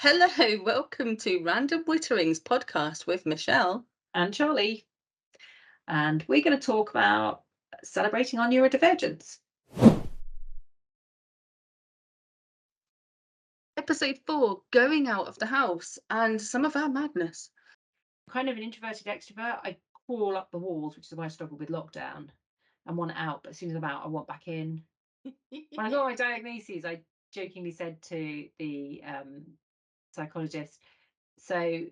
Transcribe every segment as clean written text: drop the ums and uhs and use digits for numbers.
Hello, welcome to Random Witterings podcast with Michelle. And Charlie, and we're going to talk about celebrating our neurodivergence. Episode 4, Going Out of the House and Some of Our Madness. Kind of an introverted extrovert. I crawl up the walls, which is why I struggle with lockdown and want out. But as soon as I'm out, I want back in. When I got my diagnoses, I jokingly said to the psychologist, so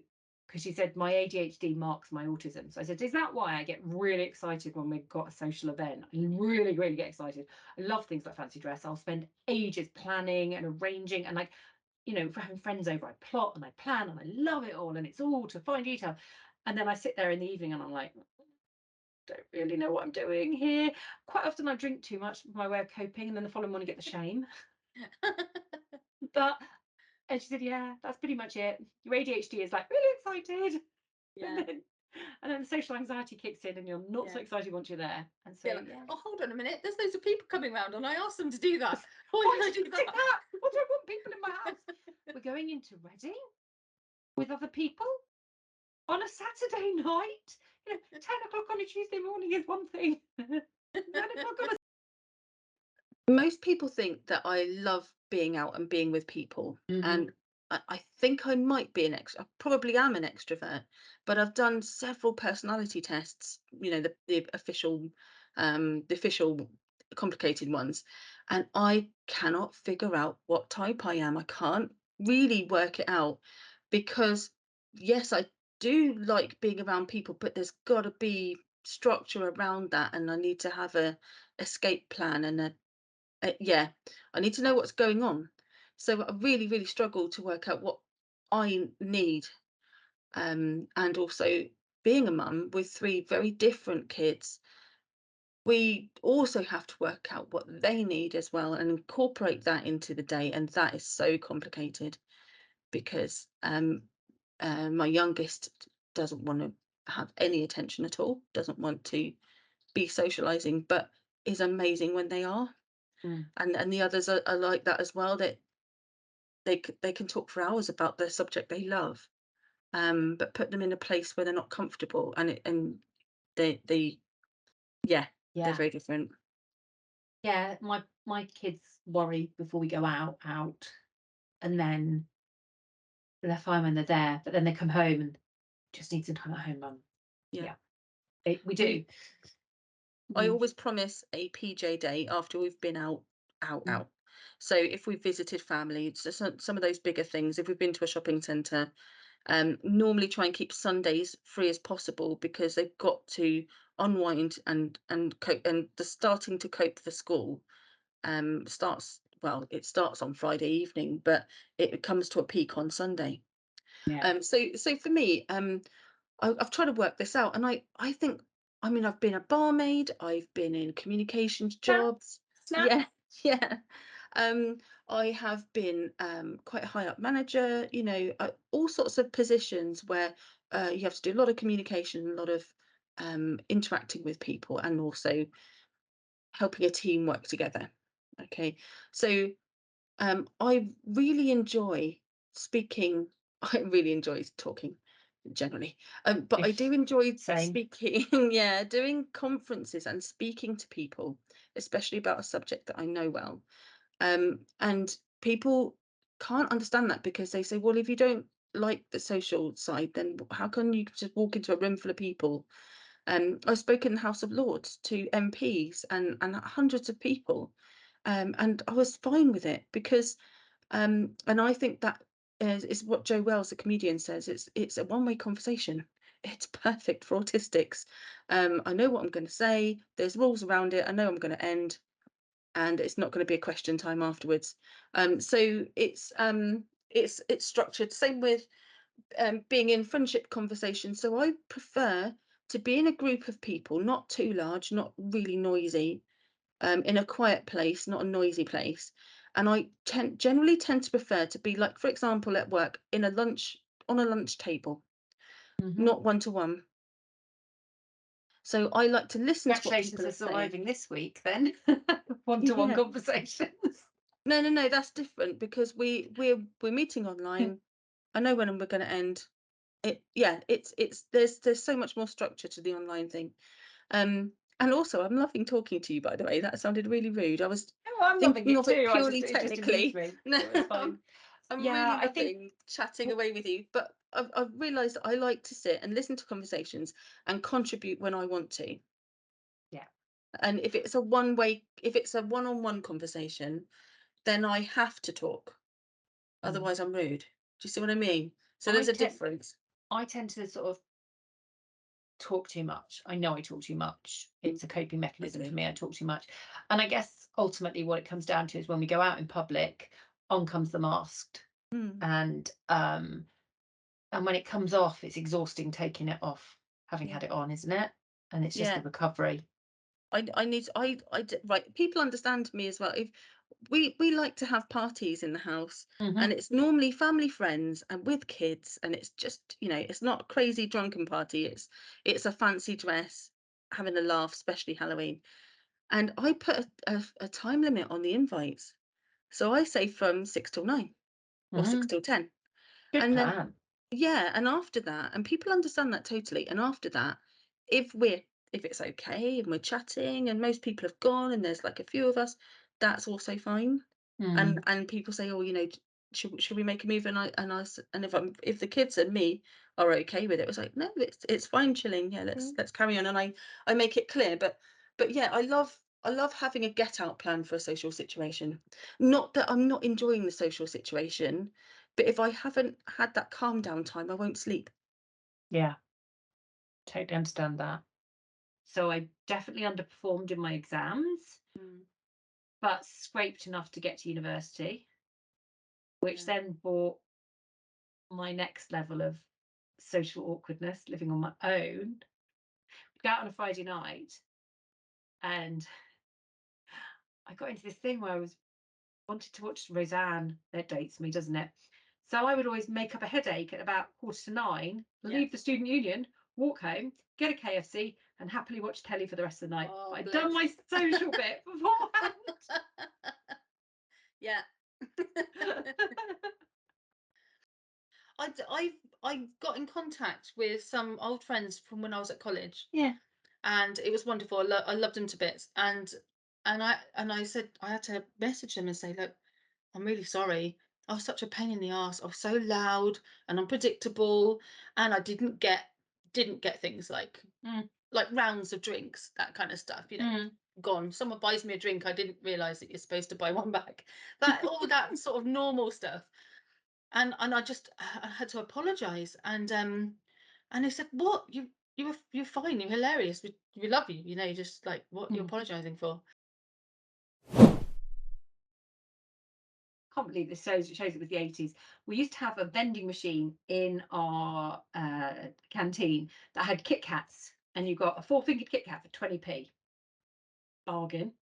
because she said my ADHD marks my autism. So I said, is that why I get really excited when we've got a social event? I really, really get excited. I love things like fancy dress. I'll spend ages planning and arranging and for having friends over, I plot and I plan and I love it all and it's all to fine detail. And then I sit there in the evening and I'm like, don't really know what I'm doing here. Quite often I drink too much, my way of coping, and then the following morning get the shame. But and she said, yeah, that's pretty much it. Your ADHD is like really excited. And Yeah, then the social anxiety kicks in and you're not so yeah. excited once you're there. And so Yeah, like, yeah. oh, hold on a minute. There's loads of people coming round, and I asked them to do that. Why Why did I did you do pick that? that? What do I want people in my house? We're going into Reading with other people on a Saturday night. 10 o'clock on a Tuesday morning is one thing. 9 o'clock on a Most people think that I love being out and being with people, Mhm. and I think I might be an I probably am an extrovert, but I've done several personality tests. The official complicated ones, and I cannot figure out what type I am. I can't really work it out because yes, I do like being around people, but there's got to be structure around that, and I need to have a escape plan and yeah, I need to know what's going on. So I really, really struggle to work out what I need. And also being a mum with three very different kids, we also have to work out what they need as well and incorporate that into the day. And that is so complicated because my youngest doesn't want to have any attention at all, doesn't want to be socializing, but is amazing when they are. Mm. And the others are like that as well. That they can talk for hours about the subject they love, but put them in a place where they're not comfortable, and they yeah, they're Yeah. very different. Yeah. My kids worry before we go out. And then they're fine when they're there. But then they come home and just need some time at home, mum. Yeah, Yeah. We do. we I Mm. always promise a PJ day after we've been Mm. out. So if we've visited family, it's just some of those bigger things. If we've been to a shopping centre, normally try and keep Sundays free as possible because they've got to unwind and cope, and the starting to cope for school starts, well, it starts on Friday evening, but it comes to a peak on Sunday. Yeah. So for me, I've tried to work this out, and I think, I mean, I've been a barmaid, I've been in communications Snap, jobs, snap. yeah, yeah. Um, I have been quite a high up manager, all sorts of positions where you have to do a lot of communication, a lot of interacting with people, and also helping a team work together. Okay, so I really enjoy speaking. I really enjoy talking generally, but I do enjoy Same. speaking. Yeah, doing conferences and speaking to people, especially about a subject that I know well. And people can't understand that because they say, "Well, if you don't like the social side, then how can you just walk into a room full of people?" I've spoken in the House of Lords to MPs and hundreds of people, and I was fine with it because, and I think that is what Joe Wells, the comedian, says. It's a one-way conversation. It's perfect for autistics. I know what I'm going to say. There's rules around it. I know I'm going to end, and it's not going to be a question time afterwards. So it's structured. Same with being in friendship conversations. So I prefer to be in a group of people, not too large, not really noisy, in a quiet place, not a noisy place. And I generally tend to prefer to be, like, for example, at work in a lunch on a lunch table, Mhm. not one to one. So I like to listen to what Congratulations people for are saying. surviving this week then. One-to-one Yeah. conversations. No, no, no, that's different because we're meeting online. I know when we're going to end. Yeah, it's there's so much more structure to the online thing. And also, I'm loving talking to you, by the way. That sounded really rude. I was Oh, I'm loving thinking it of it too. purely It just amused technically. me. No, It was fine. I'm Yeah, really I think. loving chatting w- away with you. But I've realised that I like to sit and listen to conversations and contribute when I want to. Yeah. And if it's a one-on-one conversation, then I have to talk. Mm. Otherwise, I'm rude. Do you see what I mean? So I there's a tend difference. I tend to sort of talk too much. I know I talk too much. Mm, It's a coping I mechanism for do. me. I talk too much. And I guess ultimately what it comes down to is when we go out in public, on comes the masked. Mm, And when it comes off, it's exhausting taking it off, having yeah. had it on, isn't it? And it's just the Yeah. recovery. I need right, people understand me as well. If we like to have parties in the house, and Hmm. it's normally family friends and with kids, and it's just, it's not a crazy drunken party. It's a fancy dress, having a laugh, especially Halloween. And I put a time limit on the invites. So I say from 6 till 9 or six Hmm. till 10. Good And then plan. yeah, and after that, and people understand that totally. And after that, if we're if it's okay and we're chatting and most people have gone and there's like a few of us, that's also fine. And Mm. people say, oh, should we make a move? And if the kids and me are okay with it, it's like, no, it's fine chilling. Yeah, Mm. let's carry on. And I make it clear. But yeah, I love having a get out plan for a social situation. Not that I'm not enjoying the social situation, but if I haven't had that calm down time, I won't sleep. Yeah, totally understand that. So I definitely underperformed in my exams, Mm, but scraped enough to get to university, which yeah. then brought my next level of social awkwardness, living on my own. Go out on a Friday night, and I got into this thing where I was wanted to watch Roseanne. That dates me, doesn't it? So I would always make up a headache at about 8:45, Yeah. leave the student union, walk home, get a KFC, and happily watch telly for the rest of the night. But Oh, I'd done my bless. social bit beforehand. Yeah. I got in contact with some old friends from when I was at college, Yeah. and it was wonderful. I loved them to bits, and I said I had to message them and say, look, I'm really sorry. I was such a pain in the ass. I was so loud and unpredictable, and I didn't get things Mm, like rounds of drinks, that kind of stuff. mm. Gone. Someone buys me a drink, I didn't realize that you're supposed to buy one back. That all that sort of normal stuff. And I had to apologize, and they said, "What? You're fine. You're hilarious. We love you. Just like what you're Mm. apologizing for." Can't believe this shows it was the 80s. We used to have a vending machine in our canteen that had Kit Kats, and you got a four-fingered Kit Kat for 20p. Bargain.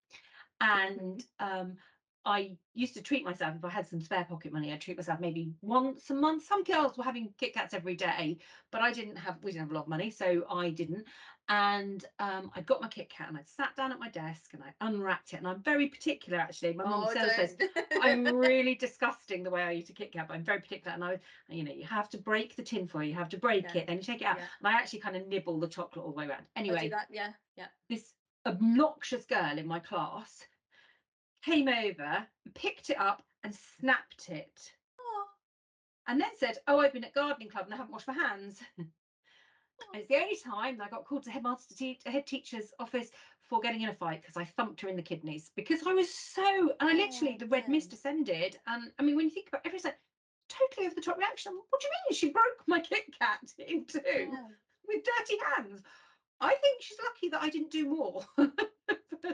Mhm. And I used to treat myself if I had some spare pocket money. I'd treat myself maybe once a month. Some girls were having Kit Kats every day, but we didn't have a lot of money, so I didn't. And I got my Kit Kat and I sat down at my desk and I unwrapped it. And I'm very particular, actually. My mum Oh, says this. don't. I'm really disgusting the way I eat a Kit Kat, but I'm very particular. You have to break the tin foil, you have to break Yeah, it, then you take it out. yeah. And I actually kind of nibble the chocolate all the way around. I do Anyway, that. Yeah, yeah. this obnoxious girl in my class came over, picked it up, and snapped it. Oh, And then said, "Oh, I've been at gardening club and I haven't washed my hands." oh, And it's the only time that I got called to head teacher's office for getting in a fight because I thumped her in the kidneys because I was and I literally, oh, the red mist no. descended. And I mean, when you think about it, everyone's like, totally over the top reaction. What do you mean? She broke my Kit Kat in two Yeah, with dirty hands. I think she's lucky that I didn't do more.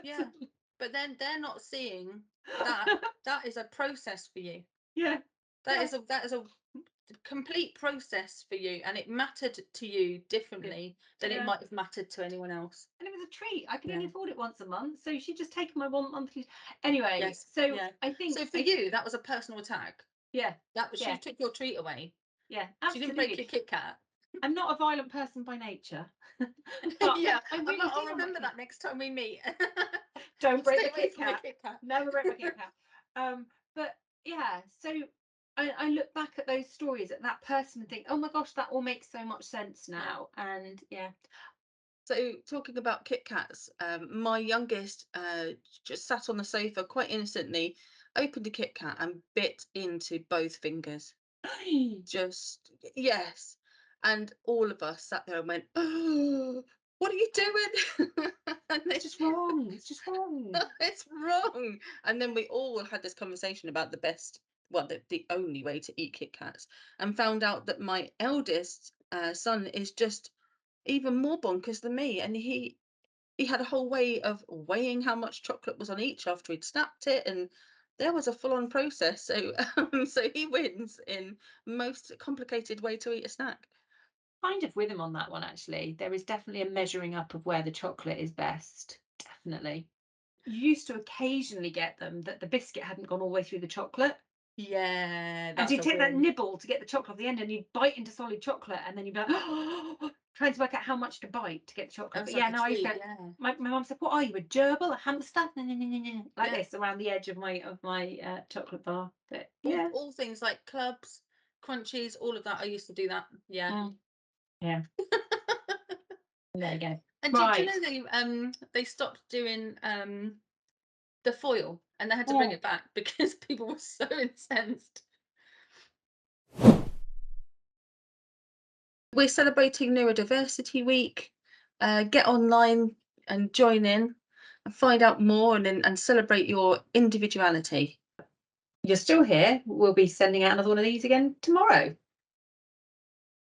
yeah. But then they're not seeing that that is a process for you. Yeah, That yeah, is a complete process for you, and it mattered to you yeah, differently than it yeah. might have mattered to anyone else. And it was a treat. I could only Yeah. afford it once a month, so she'd just taken my one monthly. Anyway, Yes. so Yeah. I think So for you, that was a personal attack. yeah, That was yeah, she took your treat away. yeah, She didn't break absolutely. your Kit Kat. I'm not a violent person by nature, but Yeah. I really I'll do want my remember kid. that next time we meet. Don't break Stay my away Kit from my Kat. Kit Kat. Never break my Kit Kat. But yeah, so I look back at those stories at that person and think, oh my gosh, that all makes so much sense Yeah. now. And yeah, So talking about Kit Kats, my youngest just sat on the sofa quite innocently, opened a Kit Kat and bit into both fingers. Just yes. And all of us sat there and went, "Oh, what are you doing?" And it's they, just wrong. It's just wrong. it's wrong. And then we all had this conversation about the best, well, the only way to eat Kit Kats, and found out that my eldest son is just even more bonkers than me, and he had a whole way of weighing how much chocolate was on each after he'd snapped it, and there was a full-on process. So, so he wins in most complicated way to eat a snack. Kind of with him on that one, actually. There is definitely a measuring up of where the chocolate is best. Definitely. You used to occasionally get them that the biscuit hadn't gone all the way through the chocolate. Yeah, And that's you'd a take that win. nibble to get the chocolate at the end and you'd bite into solid chocolate and then you'd be like, trying to work out how much to bite to get the chocolate. But That's yeah, like a no, I used treat. to, Yeah, my mum said, what are you, a gerbil, a hamster? Like yeah. this around the edge of my chocolate bar. But yeah. All things like clubs, crunchies, all of that. I used to do that. Yeah. Mm, yeah. There you go. And do you Right. know they stopped doing the foil and they had to bring Mm. it back because people were so incensed. We're celebrating Neurodiversity Week. Get online and join in and find out more and celebrate your individuality. You're still here. We'll be sending out another one of these again tomorrow.